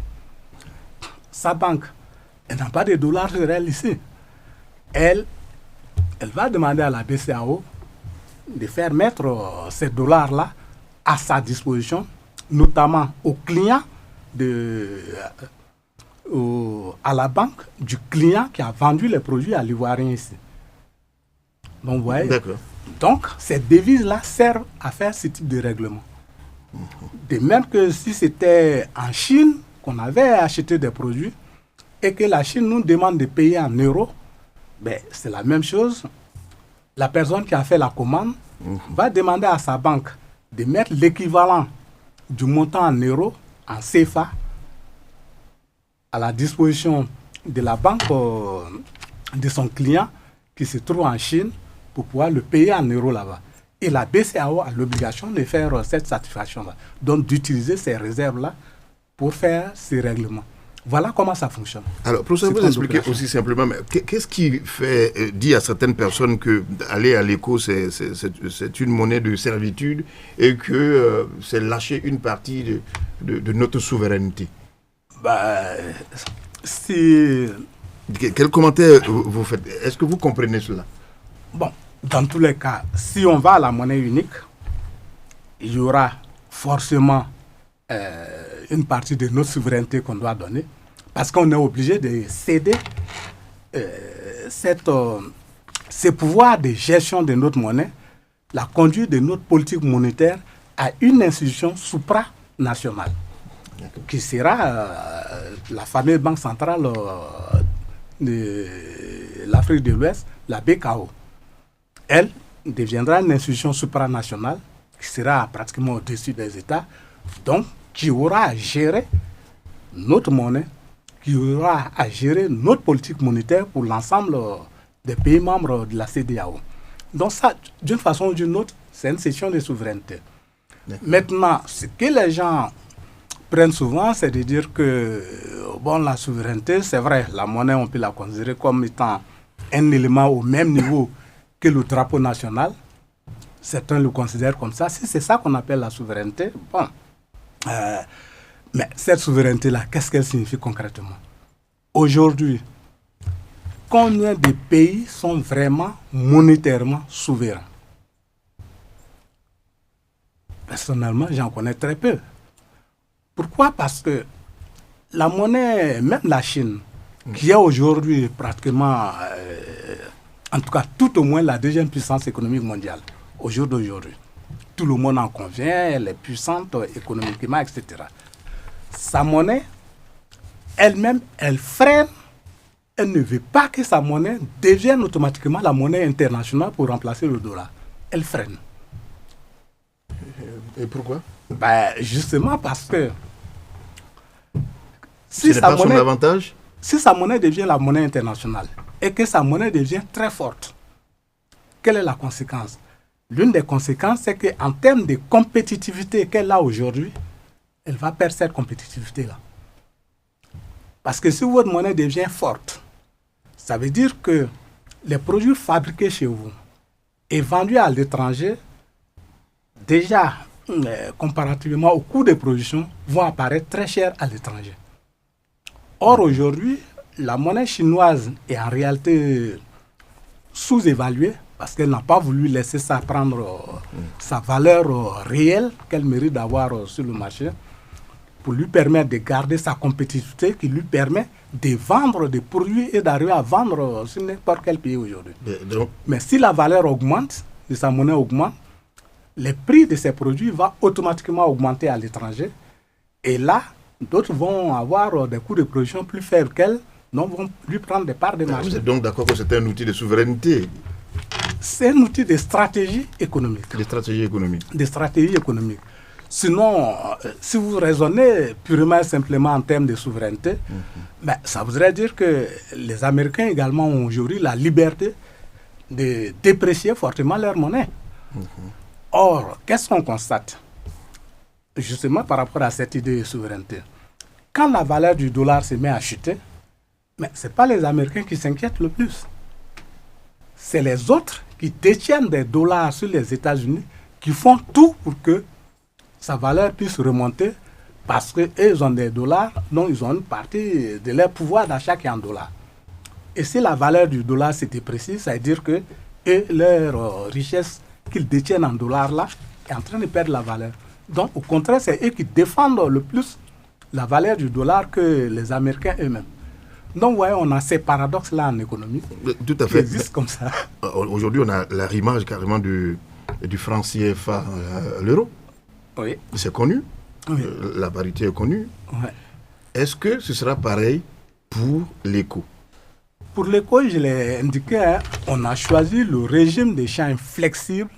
Sa banque, elle n'a pas de dollars sur elle ici. Elle va demander à la BCEAO de faire mettre ces dollars-là à sa disposition, notamment aux clients, à la banque du client qui a vendu les produits à l'Ivoirien ici. Donc, vous voyez. D'accord. Donc, ces devises-là servent à faire ce type de règlement. De même que si c'était en Chine qu'on avait acheté des produits et que la Chine nous demande de payer en euros, c'est la même chose. La personne qui a fait la commande va demander à sa banque de mettre l'équivalent du montant en euros, en CFA, à la disposition de la banque de son client qui se trouve en Chine pour pouvoir le payer en euros là-bas. Et la BCEAO a l'obligation de faire cette satisfaction-là, donc d'utiliser ces réserves-là pour faire ces règlements. Voilà comment ça fonctionne. Alors, professeur, vous expliquez aussi simplement, mais qu'est-ce qui dit à certaines personnes que aller à l'écho, c'est une monnaie de servitude et que c'est lâcher une partie de notre souveraineté? Quel commentaire vous faites? Est-ce que vous comprenez cela? Bon, dans tous les cas, si on va à la monnaie unique, il y aura forcément une partie de notre souveraineté qu'on doit donner, parce qu'on est obligé de céder ces pouvoirs de gestion de notre monnaie, la conduite de notre politique monétaire à une institution supranationale, qui sera la fameuse Banque centrale de l'Afrique de l'Ouest, la BKO. Elle deviendra une institution supranationale qui sera pratiquement au-dessus des États, donc qui aura à gérer notre monnaie, qui aura à gérer notre politique monétaire pour l'ensemble des pays membres de la CEDEAO. Donc ça, d'une façon ou d'une autre, c'est une question de souveraineté. Maintenant, ce que les gens prennent souvent, c'est de dire que bon, la souveraineté, c'est vrai, la monnaie, on peut la considérer comme étant un élément au même niveau que le drapeau national. Certains le considèrent comme ça. Si c'est ça qu'on appelle la souveraineté, bon. Mais cette souveraineté-là, qu'est-ce qu'elle signifie concrètement? Aujourd'hui, combien de pays sont vraiment monétairement souverains? Personnellement, j'en connais très peu. Pourquoi? Parce que la monnaie, même la Chine, qui est aujourd'hui pratiquement, en tout cas tout au moins la deuxième puissance économique mondiale, au jour d'aujourd'hui, tout le monde en convient, elle est puissante économiquement, etc. Sa monnaie, elle-même, elle freine, elle ne veut pas que sa monnaie devienne automatiquement la monnaie internationale pour remplacer le dollar. Elle freine. Et pourquoi? Justement parce que ce n'est pas son avantage. Si sa monnaie devient la monnaie internationale et que sa monnaie devient très forte, quelle est la conséquence? L'une des conséquences, c'est qu'en termes de compétitivité qu'elle a aujourd'hui, elle va perdre cette compétitivité-là. Parce que si votre monnaie devient forte, ça veut dire que les produits fabriqués chez vous et vendus à l'étranger, déjà, comparativement au coût de production, vont apparaître très chers à l'étranger. Or, aujourd'hui, la monnaie chinoise est en réalité sous-évaluée parce qu'elle n'a pas voulu laisser ça prendre sa valeur réelle qu'elle mérite d'avoir sur le marché pour lui permettre de garder sa compétitivité qui lui permet de vendre des produits et d'arriver à vendre sur n'importe quel pays aujourd'hui. Mais si la valeur augmente, de sa monnaie augmente, les prix de ces produits vont automatiquement augmenter à l'étranger. Et là, d'autres vont avoir des coûts de production plus faibles qu'elle, donc vont lui prendre des parts de marché. Vous êtes donc d'accord que c'est un outil de souveraineté? C'est un outil de stratégie économique. De stratégie économique. De stratégie économique. Sinon, si vous raisonnez purement et simplement en termes de souveraineté, ça voudrait dire que les Américains également ont aujourd'hui la liberté de déprécier fortement leur monnaie. Or, qu'est-ce qu'on constate? Justement par rapport à cette idée de souveraineté. Quand la valeur du dollar se met à chuter, ce n'est pas les Américains qui s'inquiètent le plus. C'est les autres qui détiennent des dollars sur les États-Unis qui font tout pour que sa valeur puisse remonter parce qu'ils ont des dollars, donc ils ont une partie de leur pouvoir d'achat qui est en dollars. Et si la valeur du dollar se déprécie, ça veut dire que leur richesse qu'ils détiennent en dollars là est en train de perdre la valeur. Donc au contraire, c'est eux qui défendent le plus la valeur du dollar que les Américains eux-mêmes. Donc vous voyez, on a ces paradoxes-là en économie. Tout à fait. Qui existent comme ça. Aujourd'hui, on a l'arrimage carrément du franc CFA à l'euro. Oui. C'est connu. Oui. La parité est connue. Ouais. Est-ce que ce sera pareil pour l'éco? Pour l'éco, je l'ai indiqué, on a choisi le régime d'échange flexible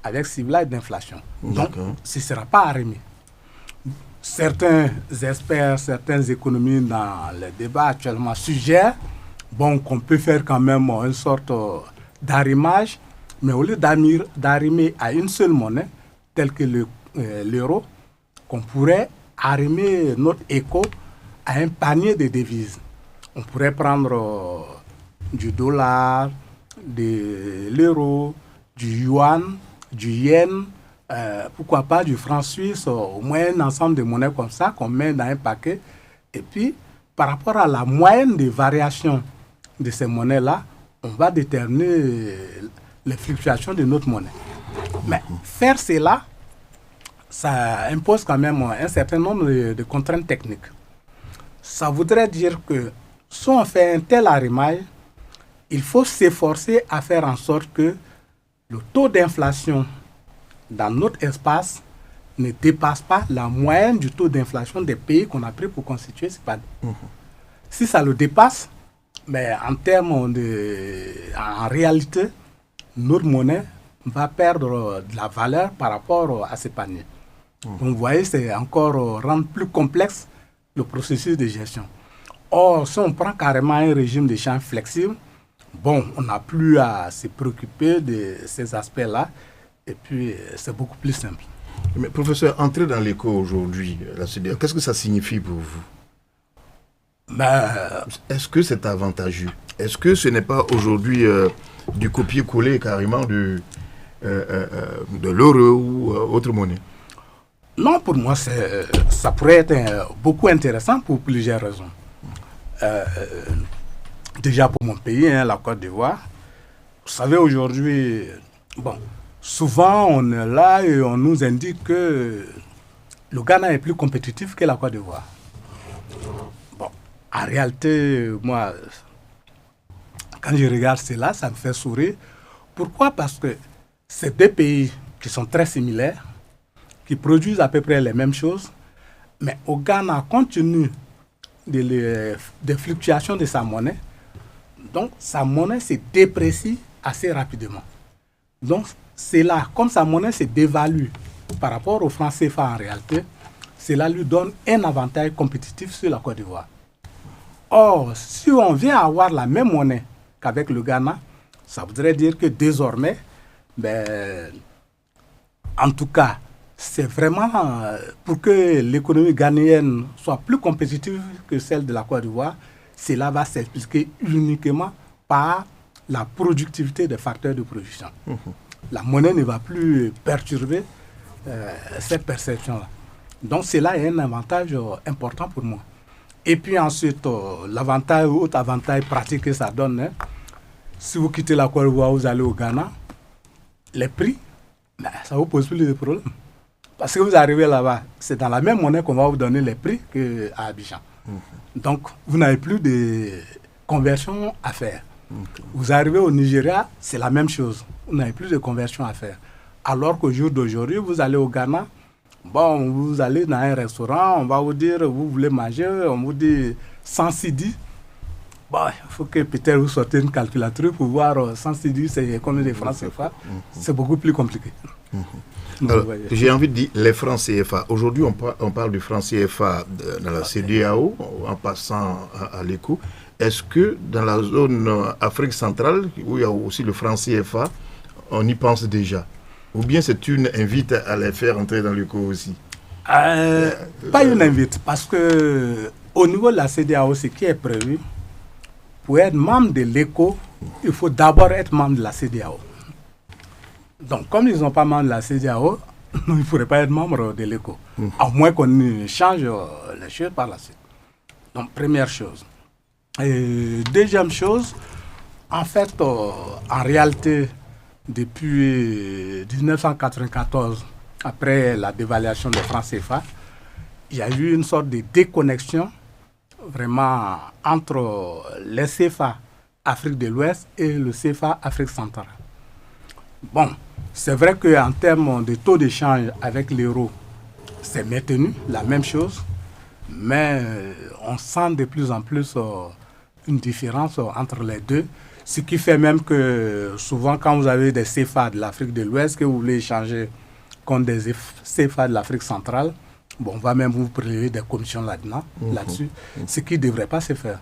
avec ciblage d'inflation. Donc, ce ne sera pas arrimé. Certains experts, certaines économies dans le débat actuellement suggèrent qu'on peut faire quand même une sorte d'arrimage, mais au lieu d'arrimer à une seule monnaie, telle que l'euro, qu'on pourrait arrimer notre éco à un panier de devises. On pourrait prendre du dollar, de l'euro, du yuan, du yen, pourquoi pas du franc suisse, au moins un ensemble de monnaies comme ça qu'on met dans un paquet. Et puis, par rapport à la moyenne des variations de ces monnaies-là, on va déterminer les fluctuations de notre monnaie. Mais faire cela, ça impose quand même un certain nombre de contraintes techniques. Ça voudrait dire que si on fait un tel arrimage, il faut s'efforcer à faire en sorte que le taux d'inflation dans notre espace ne dépasse pas la moyenne du taux d'inflation des pays qu'on a pris pour constituer ce panier. Si ça le dépasse, mais en réalité, notre monnaie va perdre de la valeur par rapport à ces paniers. Donc vous voyez, c'est encore rendre plus complexe le processus de gestion. Or, si on prend carrément un régime d'échange flexible, on n'a plus à se préoccuper de ces aspects-là, et puis c'est beaucoup plus simple. Mais professeur, entrer dans l'éco aujourd'hui, la CEDEAO, qu'est-ce que ça signifie pour vous? Est-ce que c'est avantageux? Est-ce que ce n'est pas aujourd'hui du copier-coller carrément de l'euro ou autre monnaie? Non, pour moi, ça pourrait être beaucoup intéressant pour plusieurs raisons. Déjà pour mon pays, la Côte d'Ivoire, vous savez aujourd'hui, souvent on est là et on nous indique que le Ghana est plus compétitif que la Côte d'Ivoire. En réalité, moi, quand je regarde cela, ça me fait sourire. Pourquoi? Parce que c'est deux pays qui sont très similaires, qui produisent à peu près les mêmes choses, mais au Ghana, compte tenu des fluctuations de sa monnaie, donc sa monnaie se déprécie assez rapidement. Donc c'est là, comme sa monnaie se dévalue par rapport au franc CFA en réalité, cela lui donne un avantage compétitif sur la Côte d'Ivoire. Or, si on vient avoir la même monnaie qu'avec le Ghana, ça voudrait dire que désormais, en tout cas, c'est vraiment pour que l'économie ghanéenne soit plus compétitive que celle de la Côte d'Ivoire, cela va s'expliquer uniquement par la productivité des facteurs de production. La monnaie ne va plus perturber cette perception-là. Donc cela est un avantage important pour moi. Et puis ensuite, l'autre avantage pratique que ça donne, si vous quittez la Côte d'Ivoire, vous allez au Ghana, les prix, ça vous pose plus de problèmes. Parce que vous arrivez là-bas, c'est dans la même monnaie qu'on va vous donner les prix qu'à Abidjan. Donc, vous n'avez plus de conversion à faire. Vous arrivez au Nigeria, c'est la même chose. Vous n'avez plus de conversion à faire. Alors qu'au jour d'aujourd'hui, vous allez au Ghana, vous allez dans un restaurant, on va vous dire, vous voulez manger, on vous dit 100 cedi. Il faut que peut-être vous sortez une calculatrice pour voir 100 cedi, c'est combien de francs CFA. C'est beaucoup plus compliqué. J'ai envie de dire les francs CFA. Aujourd'hui, on parle du franc CFA dans la CEDEAO, en passant à l'éco. Est-ce que dans la zone Afrique centrale, où il y a aussi le franc CFA, on y pense déjà? Ou bien c'est une invite à les faire entrer dans l'éco aussi? Pas une invite, parce que au niveau de la CEDEAO, ce qui est prévu, pour être membre de l'éco, il faut d'abord être membre de la CEDEAO. Donc, comme ils ne sont pas membres de la CEDEAO, ils ne pourraient pas être membres de l'éco, à moins qu'on change les choses par la suite. Donc, première chose. Et deuxième chose, en fait, en réalité, depuis 1994, après la dévaluation des francs CFA, il y a eu une sorte de déconnexion vraiment entre les CFA Afrique de l'Ouest et le CFA Afrique centrale. C'est vrai qu'en termes de taux d'échange avec l'euro, c'est maintenu, la même chose, mais on sent de plus en plus une différence entre les deux. Ce qui fait même que souvent, quand vous avez des CFA de l'Afrique de l'Ouest, que vous voulez échanger contre des CFA de l'Afrique centrale, bon, on va même vous prélever des commissions là-dessus, ce qui ne devrait pas se faire.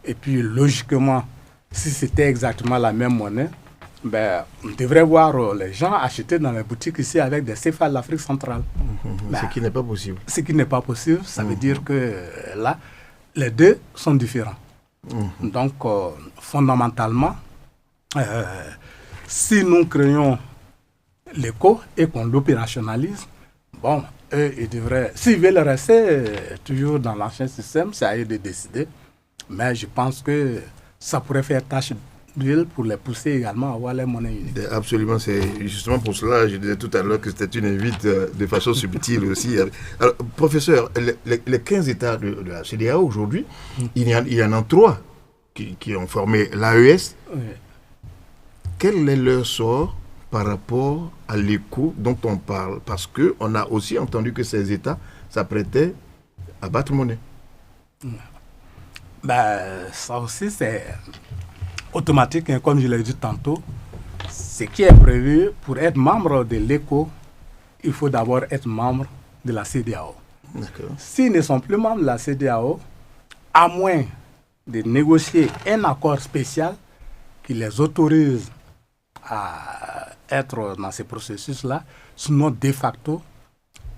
Et puis, logiquement, si c'était exactement la même monnaie, ben, on devrait voir les gens acheter dans les boutiques ici avec des CFA de l'Afrique centrale. Ben, ce qui n'est pas possible. Ce qui n'est pas possible, ça veut dire que là, les deux sont différents. Donc, fondamentalement, si nous créons l'éco et qu'on l'opérationnalise, bon, eux, ils devraient, s'ils veulent rester toujours dans l'ancien système, c'est à eux de décider. Mais je pense que ça pourrait faire tâche d'huile pour les pousser également à avoir les monnaies uniques. Absolument, c'est justement pour cela, je disais tout à l'heure que c'était une invite de façon subtile aussi. Alors, professeur, les 15 États de la CEDEAO aujourd'hui, il y en a 3 qui ont formé l'AES. Oui. Quel est leur sort par rapport à l'éco dont on parle? Parce qu'on a aussi entendu que ces États s'apprêtaient à battre monnaie. Ben, ça aussi, c'est automatique, hein, comme je l'ai dit tantôt. Ce qui est prévu pour être membre de l'éco, il faut d'abord être membre de la CEDEAO. S'ils ne sont plus membres de la CEDEAO, à moins de négocier un accord spécial qui les autorise à être dans ces processus-là, sinon, de facto,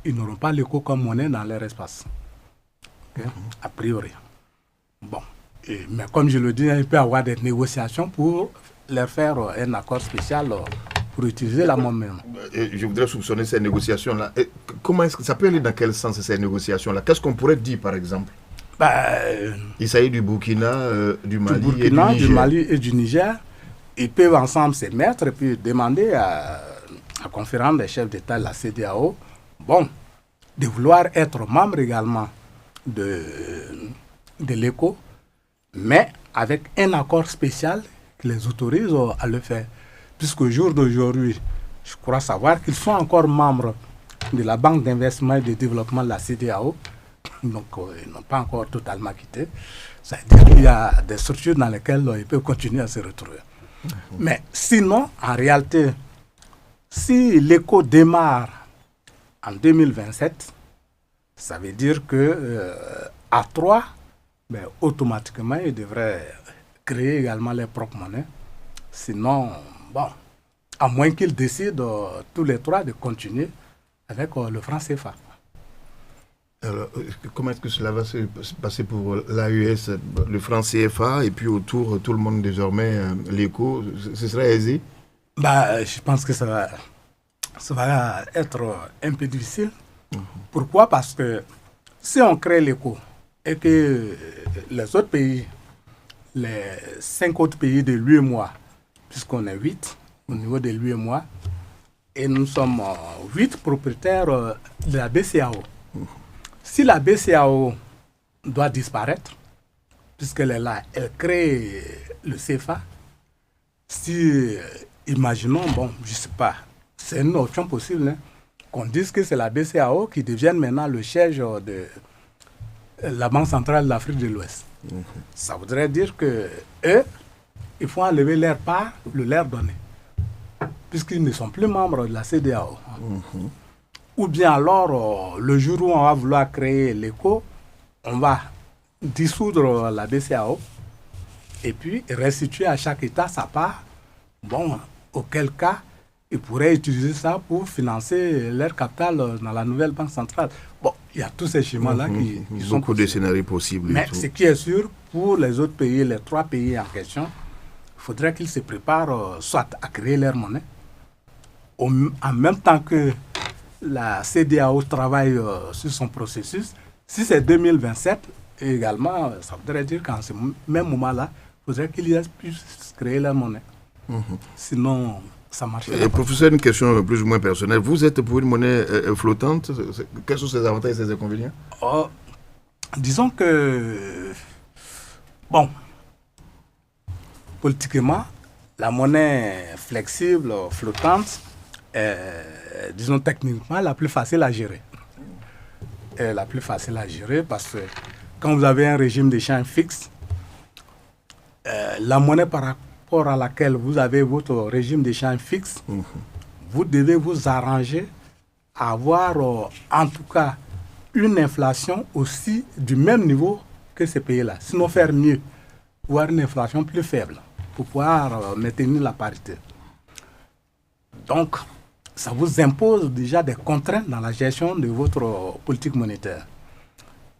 ils n'auront pas l'éco comme monnaie dans leur espace. Okay? A priori. Bon. Mais comme je le dis, il peut y avoir des négociations pour leur faire un accord spécial pour utiliser la monnaie. Je voudrais soupçonner ces négociations-là. Comment est-ce que ça peut aller dans quel sens ces négociations-là? Qu'est-ce qu'on pourrait dire, par exemple? Il s'agit du Burkina, du Mali et du Niger. Ils peuvent ensemble se mettre et puis demander à la conférence des chefs d'État de la CEDEAO, bon, de vouloir être membre également de l'éco, mais avec un accord spécial qui les autorise à le faire. Puisqu'au jour d'aujourd'hui, je crois savoir qu'ils sont encore membres de la Banque d'investissement et de développement de la CEDEAO, donc ils n'ont pas encore totalement quitté. Ça veut dire qu'il y a des structures dans lesquelles ils peuvent continuer à se retrouver. Mais sinon, en réalité, si l'éco démarre en 2027, ça veut dire que à 3, ben, automatiquement, ils devraient créer également leurs propres monnaies. Sinon, bon, à moins qu'ils décident tous les 3 de continuer avec le franc CFA. Alors, comment est-ce que cela va se passer pour l'AES, le franc CFA, et puis autour, tout le monde désormais, l'éco, ce serait aisé? Je pense que ça va être un peu difficile. Pourquoi? Parce que si on crée l'éco et que les autres pays, les 5 autres pays de l'UEMOA, puisqu'on est 8 au niveau de l'UEMOA, et nous sommes 8 propriétaires de la BCAO. Si la BCAO doit disparaître, puisqu'elle est là, elle crée le CFA, si, imaginons, bon, je ne sais pas, c'est une option possible, hein, qu'on dise que c'est la BCAO qui devienne maintenant le siège de la Banque centrale de l'Afrique de l'Ouest. Ça voudrait dire que eux, il faut enlever leur part, le leur donner, puisqu'ils ne sont plus membres de la CEDEAO. Ou bien alors, le jour où on va vouloir créer l'éco, on va dissoudre la BCAO et puis restituer à chaque État sa part. Bon, auquel cas, ils pourraient utiliser ça pour financer leur capital dans la nouvelle banque centrale. Bon, il y a tous ces schémas-là qui sont beaucoup de scénarios possibles. Mais ce qui est sûr, pour les autres pays, les 3 pays en question, il faudrait qu'ils se préparent soit à créer leur monnaie, en même temps que la CEDEAO travaille sur son processus. Si c'est 2027, également, ça voudrait dire qu'en ce même moment-là, il faudrait qu'ils puissent créer leur monnaie. Sinon, ça marche pas. Professeur, une question plus ou moins personnelle. Vous êtes pour une monnaie flottante? Quels sont ses avantages et ses inconvénients? Disons que, bon, politiquement, la monnaie flexible, flottante, disons techniquement, la plus facile à gérer. La plus facile à gérer parce que quand vous avez un régime d'échange fixe, la monnaie rapport à laquelle vous avez votre régime d'échange fixe, vous devez vous arranger à avoir en tout cas une inflation aussi du même niveau que ces pays-là. Sinon faire mieux, voire une inflation plus faible pour pouvoir maintenir la parité. Donc, ça vous impose déjà des contraintes dans la gestion de votre politique monétaire.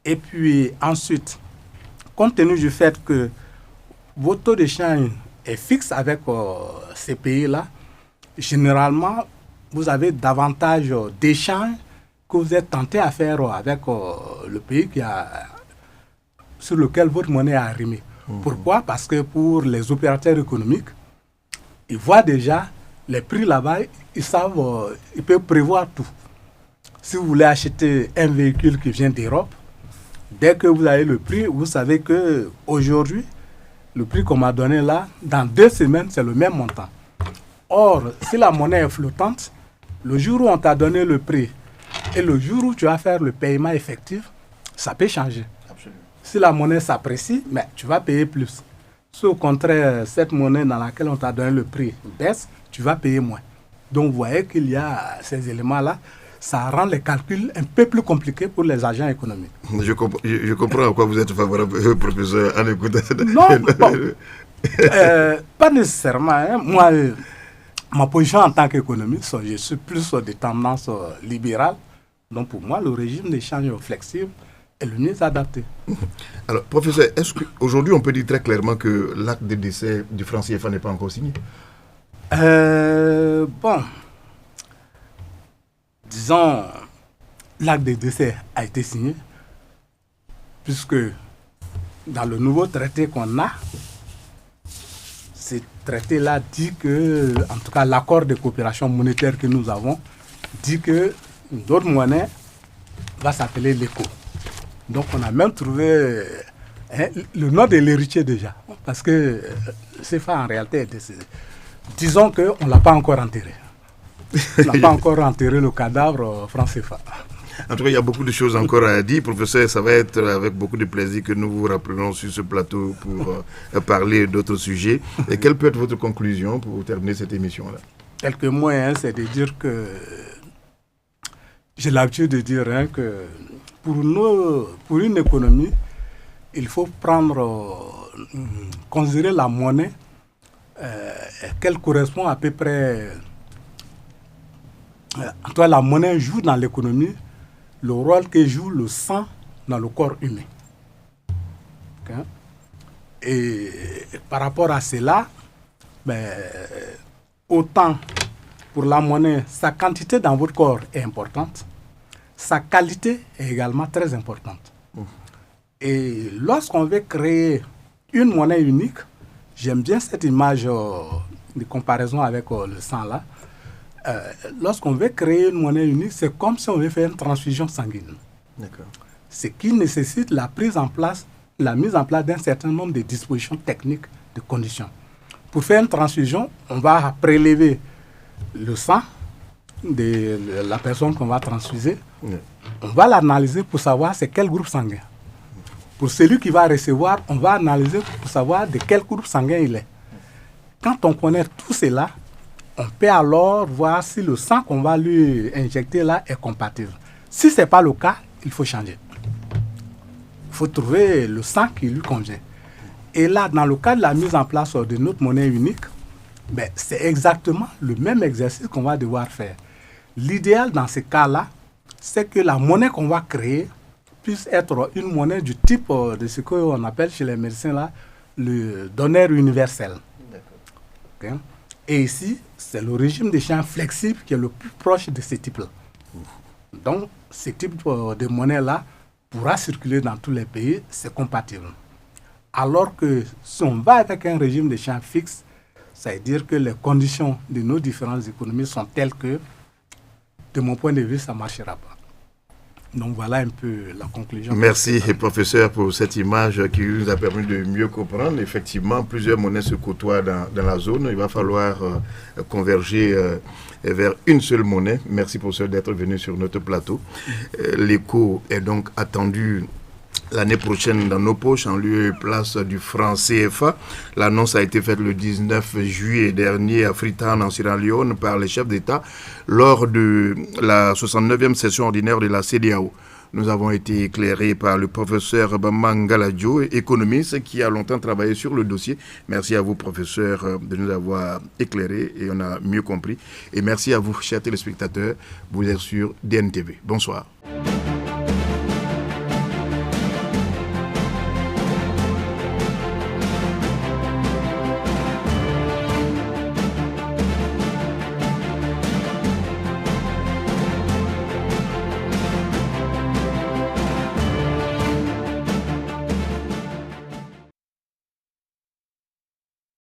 Et puis ensuite, compte tenu du fait que votre taux d'échange est fixe avec ces pays-là, généralement, vous avez davantage d'échanges que vous êtes tenté à faire avec le pays sur lequel votre monnaie a arrimé. Pourquoi? Parce que pour les opérateurs économiques, ils voient déjà les prix là-bas, ils savent, ils peuvent prévoir tout. Si vous voulez acheter un véhicule qui vient d'Europe, dès que vous avez le prix, vous savez qu'aujourd'hui, le prix qu'on m'a donné là, dans 2 semaines, c'est le même montant. Or, si la monnaie est flottante, le jour où on t'a donné le prix et le jour où tu vas faire le paiement effectif, ça peut changer. Absolument. Si la monnaie s'apprécie, mais tu vas payer plus. Si au contraire, cette monnaie dans laquelle on t'a donné le prix baisse, tu vas payer moins. Donc, vous voyez qu'il y a ces éléments-là. Ça rend les calculs un peu plus compliqués pour les agents économiques. Je comprends à quoi vous êtes favorable, professeur, en écoutant. Non, bon, pas nécessairement. Hein. Moi, ma position en tant qu'économiste, je suis plus de tendance libérale. Donc, pour moi, le régime d'échange flexible est le mieux adapté. Alors, professeur, est-ce qu'aujourd'hui, on peut dire très clairement que l'acte de décès du franc CFA n'est pas encore signé? Bon, disons, l'acte de décès a été signé, puisque dans le nouveau traité qu'on a, ce traité-là dit que, en tout cas, l'accord de coopération monétaire que nous avons, dit que notre monnaie va s'appeler l'ECO. Donc, on a même trouvé le nom de l'héritier déjà, parce que CFA en réalité est décédé. Disons qu'on ne l'a pas encore enterré. On n'a pas encore enterré le cadavre franc CFA. En tout cas, il y a beaucoup de choses encore à dire. Professeur, ça va être avec beaucoup de plaisir que nous vous rappellerons sur ce plateau pour parler d'autres sujets. Et quelle peut être votre conclusion pour terminer cette émission-là? Quelques mots, c'est de dire que j'ai l'habitude de dire que pour une économie, il faut considérer la monnaie qu'elle correspond à peu près. En tout cas, la monnaie joue dans l'économie le rôle que joue le sang dans le corps humain. Okay? Et par rapport à cela, autant pour la monnaie, sa quantité dans votre corps est importante, sa qualité est également très importante. Et lorsqu'on veut créer une monnaie unique, j'aime bien cette image de comparaison avec le sang là. Lorsqu'on veut créer une monnaie unique, c'est comme si on veut faire une transfusion sanguine. D'accord. Ce qui nécessite la mise en place d'un certain nombre de dispositions techniques, de conditions. Pour faire une transfusion, on va prélever le sang de la personne qu'on va transfuser. On va l'analyser pour savoir c'est quel groupe sanguin. Pour celui qui va recevoir, on va analyser pour savoir de quel groupe sanguin il est. Quand on connaît tout cela, on peut alors voir si le sang qu'on va lui injecter là est compatible. Si ce n'est pas le cas, il faut changer. Il faut trouver le sang qui lui convient. Et là, dans le cas de la mise en place de notre monnaie unique, c'est exactement le même exercice qu'on va devoir faire. L'idéal dans ces cas-là, c'est que la monnaie qu'on va créer puisse être une monnaie du type de ce qu'on appelle chez les médecins là, le donneur universel. Okay? Et ici, c'est le régime d'échange flexible qui est le plus proche de ce type-là. Donc, ce type de monnaie-là pourra circuler dans tous les pays, c'est compatible. Alors que si on va avec un régime d'échange fixe, ça veut dire que les conditions de nos différentes économies sont telles que, de mon point de vue, ça ne marchera pas. Donc voilà un peu la conclusion. Merci, professeur, pour cette image qui nous a permis de mieux comprendre. Effectivement, plusieurs monnaies se côtoient dans la zone. Il va falloir converger vers une seule monnaie. Merci, professeur, d'être venu sur notre plateau. L'ECO est donc attendu l'année prochaine dans nos poches en lieu et place du franc CFA. L'annonce a été faite le 19 juillet dernier à Freetown en Sierra Leone par les chefs d'État lors de la 69e session ordinaire de la CEDEAO. Nous avons été éclairés par le professeur Bamang Galadjo, économiste qui a longtemps travaillé sur le dossier. Merci à vous, professeur, de nous avoir éclairés et on a mieux compris. Et merci à vous, chers téléspectateurs. Vous êtes sur DNTV. Bonsoir.